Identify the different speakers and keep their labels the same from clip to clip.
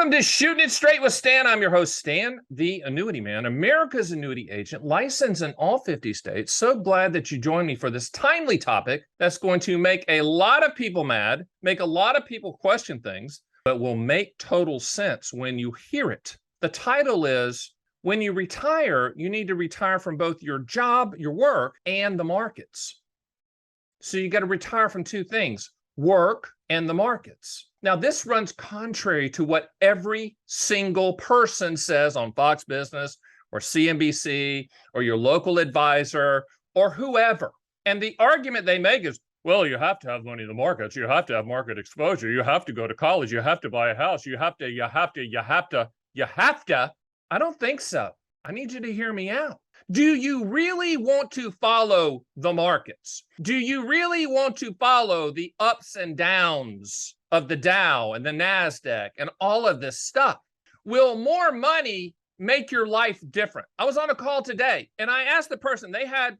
Speaker 1: Welcome to Shootin' It Straight with Stan. I'm your host, Stan, the Annuity Man, America's annuity agent, licensed in all 50 states. So glad that you joined me for this timely topic that's going to make a lot of people mad, make a lot of people question things, but will make total sense when you hear it. The title is, when you retire, you need to retire from both your job, your work, and the markets. So you got to retire from two things, work and the markets. Now, this runs contrary to what every single person says on Fox Business or CNBC or your local advisor or whoever. And the argument they make is, well, you have to have money in the markets. You have to have market exposure. You have to go to college. You have to buy a house. You have to. I don't think so. I need you to hear me out. Do you really want to follow the markets? Do you really want to follow the ups and downs of the Dow and the NASDAQ and all of this stuff? Will more money make your life different? I was on a call today and I asked the person, they had,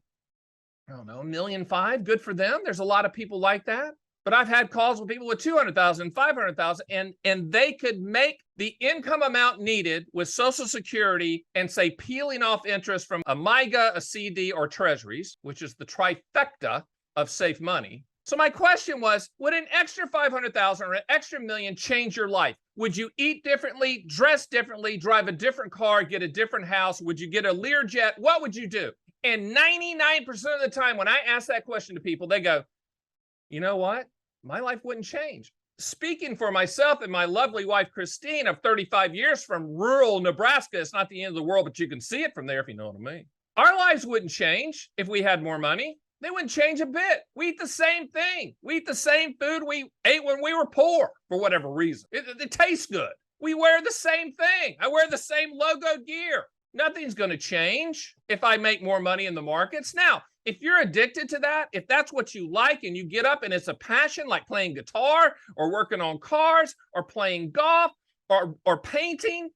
Speaker 1: I don't know, $1.5 million. Good for them. There's a lot of people like that. But I've had calls with people with 200,000, 500,000, and they could make the income amount needed with Social Security and say peeling off interest from a MIGA, a CD, or treasuries, which is the trifecta of safe money. So my question was, would an extra 500,000 or an extra $1 million change your life? Would you eat differently, dress differently, drive a different car, get a different house? Would you get a Learjet? What would you do? And 99% of the time when I ask that question to people, they go, you know what? My life wouldn't change. Speaking for myself and my lovely wife, Christine, of 35 years from rural Nebraska, it's not the end of the world, but you can see it from there if you know what I mean. Our lives wouldn't change if we had more money. They wouldn't change a bit. We eat the same thing. We eat the same food we ate when we were poor for whatever reason. It tastes good. We wear the same thing. I wear the same logo gear. Nothing's going to change if I make more money in the markets. Now, if you're addicted to that, if that's what you like and you get up and it's a passion like playing guitar or working on cars or playing golf or painting,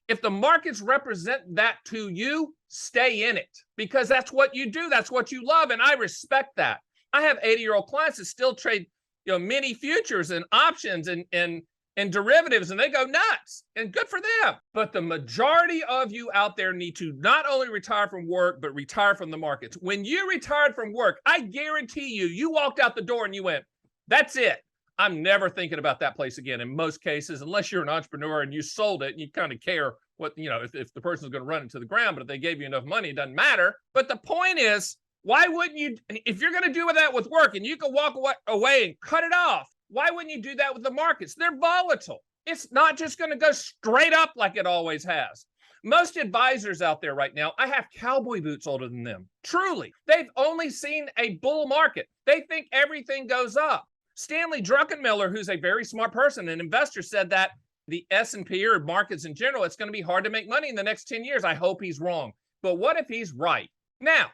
Speaker 1: if the markets represent that to you, stay in it because that's what you do. That's what you love. And I respect that. I have 80-year-old clients that still trade, mini futures and options and derivatives, and they go nuts, and good for them. But the majority of you out there need to not only retire from work, but retire from the markets. When you retired from work, I guarantee you walked out the door and you went, that's it. I'm never thinking about that place again in most cases, unless you're an entrepreneur and you sold it and you kind of care what, if the person's going to run it to the ground, but if they gave you enough money, it doesn't matter. But the point is, why wouldn't you, if you're going to do that with work and you can walk away and cut it off, why wouldn't you do that with the markets? They're volatile. It's not just going to go straight up like it always has. Most advisors out there right now, I have cowboy boots older than them. Truly. They've only seen a bull market. They think everything goes up. Stanley Druckenmiller, who's a very smart person, an investor, said that the S&P or markets in general, it's going to be hard to make money in the next 10 years. I hope he's wrong. But what if he's right? Now,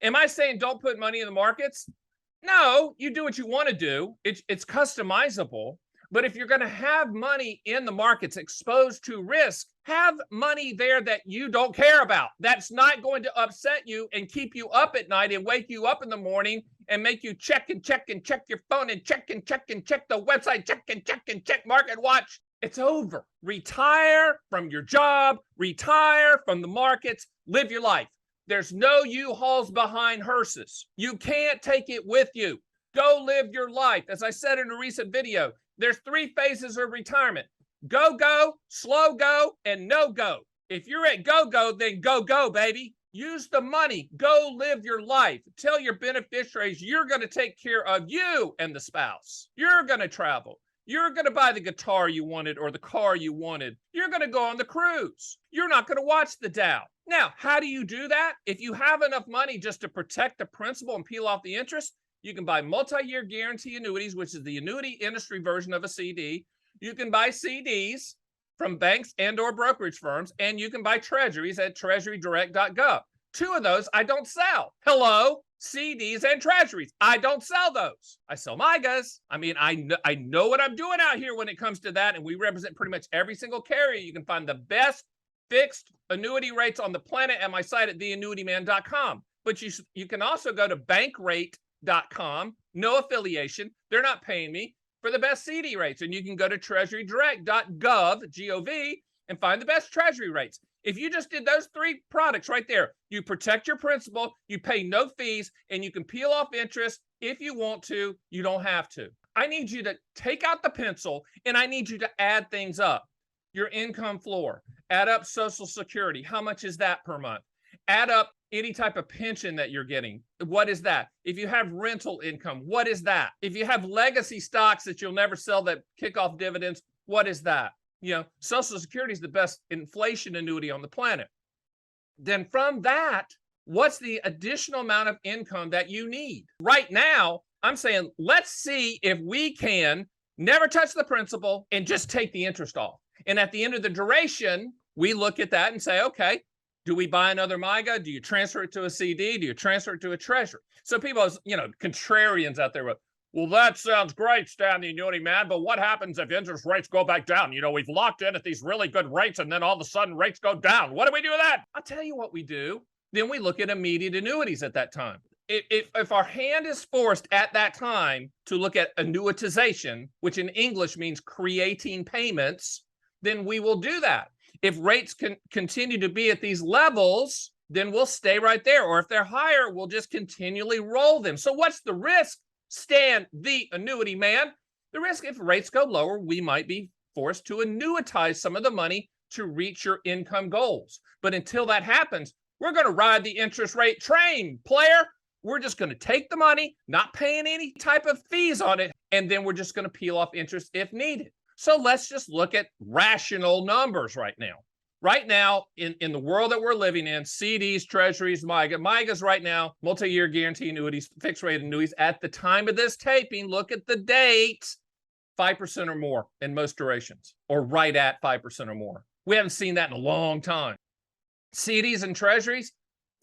Speaker 1: am I saying don't put money in the markets? No, you do what you want to do. It's customizable. But if you're going to have money in the markets exposed to risk, have money there that you don't care about. That's not going to upset you and keep you up at night and wake you up in the morning and make you check and check and check your phone and check and check and check the website, check and check and check market watch. It's over. Retire from your job, retire from the markets, live your life. There's no U-Hauls behind hearses. You can't take it with you. Go live your life. As I said in a recent video, there's 3 phases of retirement. Go, slow go, and no go. If you're at go, then go, baby. Use the money. Go live your life. Tell your beneficiaries you're going to take care of you and the spouse. You're going to travel. You're going to buy the guitar you wanted or the car you wanted. You're going to go on the cruise. You're not going to watch the Dow. Now, how do you do that? If you have enough money just to protect the principal and peel off the interest, you can buy multi-year guarantee annuities, which is the annuity industry version of a CD. You can buy CDs from banks and or brokerage firms, and you can buy treasuries at treasurydirect.gov. 2 of those I don't sell. Hello, CDs and treasuries. I don't sell those. I sell MIGAs. I mean, I know what I'm doing out here when it comes to that, and we represent pretty much every single carrier. You can find the best fixed annuity rates on the planet at my site at theannuityman.com. But you can also go to bankrate.com, no affiliation. They're not paying me. for the best CD rates. And you can go to treasurydirect.gov, G-O-V, and find the best treasury rates. If you just did those 3 products right there, you protect your principal, you pay no fees, and you can peel off interest if you want to. You don't have to. I need you to take out the pencil, and I need you to add things up. Your income floor, add up Social Security. How much is that per month? Add up any type of pension that you're getting. What is that? If you have rental income, what is that? If you have legacy stocks that you'll never sell that kick off dividends, what is that? You know, Social Security is the best inflation annuity on the planet. Then from that, what's the additional amount of income that you need? Right now, I'm saying, let's see if we can never touch the principal and just take the interest off. And at the end of the duration, we look at that and say, okay, do we buy another MYGA? Do you transfer it to a CD? Do you transfer it to a treasury? So people, you know, contrarians out there, well, that sounds great, Stan the Annuity Man, but what happens if interest rates go back down? You know, we've locked in at these really good rates, and then all of a sudden rates go down. What do we do with that? I'll tell you what we do. Then we look at immediate annuities at that time. If our hand is forced at that time to look at annuitization, which in English means creating payments, then we will do that. If rates can continue to be at these levels, then we'll stay right there. Or if they're higher, we'll just continually roll them. So what's the risk, Stan the Annuity Man? The risk, if rates go lower, we might be forced to annuitize some of the money to reach your income goals. But until that happens, we're going to ride the interest rate train, player. We're just going to take the money, not paying any type of fees on it, and then we're just going to peel off interest if needed. So let's just look at rational numbers right now. Right now, in the world that we're living in, CDs, treasuries, MYGAs right now, multi-year guarantee annuities, fixed rate annuities, at the time of this taping, look at the date, 5% or more in most durations, or right at 5% or more. We haven't seen that in a long time. CDs and treasuries,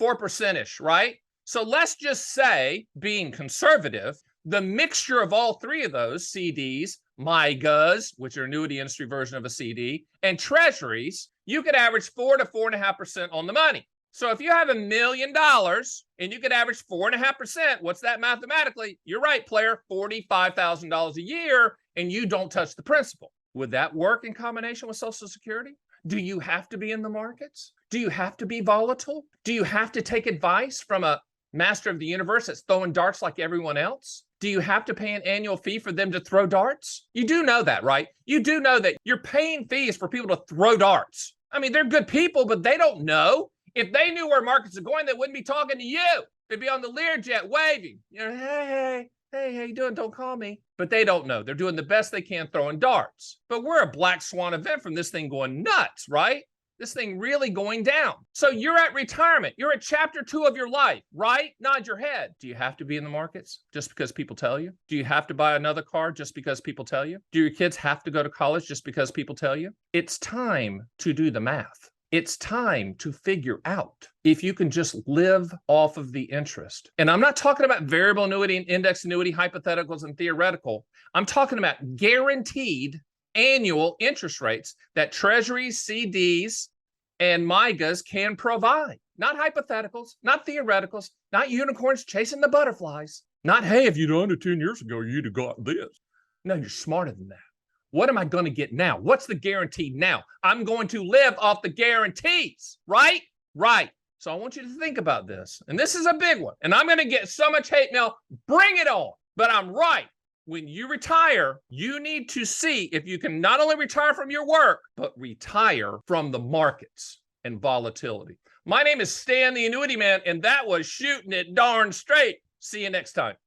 Speaker 1: 4%-ish, right? So let's just say, being conservative, the mixture of all 3 of those, CDs, MYGAs, which are annuity industry version of a CD, and treasuries, you could average 4 to 4.5% on the money. So if you have $1 million and you could average 4.5%, what's that mathematically? You're right, player, $45,000 a year, and you don't touch the principal. Would that work in combination with Social Security? Do you have to be in the markets? Do you have to be volatile? Do you have to take advice from a master of the universe that's throwing darts like everyone else? Do you have to pay an annual fee for them to throw darts? You do know that, right? You do know that you're paying fees for people to throw darts. I mean, they're good people, but they don't know. If they knew where markets are going, they wouldn't be talking to you. They'd be on the Learjet waving. You know, hey, how you doing? Don't call me. But they don't know. They're doing the best they can throwing darts. But we're a black swan event from this thing going nuts, right? This thing really going down. So you're at retirement. You're at chapter 2 of your life, right? Nod your head. Do you have to be in the markets just because people tell you? Do you have to buy another car just because people tell you? Do your kids have to go to college just because people tell you? It's time to do the math. It's time to figure out if you can just live off of the interest. And I'm not talking about variable annuity and index annuity, hypotheticals and theoretical. I'm talking about guaranteed annual interest rates that treasuries, CDs, and MYGAs can provide. Not hypotheticals, not theoreticals, not unicorns chasing the butterflies. Not, hey, if you'd owned it 10 years ago, you'd have got this. No, you're smarter than that. What am I going to get now? What's the guarantee now? I'm going to live off the guarantees, right? Right. So I want you to think about this. And this is a big one. And I'm going to get so much hate mail. Bring it on. But I'm right. When you retire, you need to see if you can not only retire from your work, but retire from the markets and volatility. My name is Stan the Annuity Man, and that was Shooting It Darn Straight. See you next time.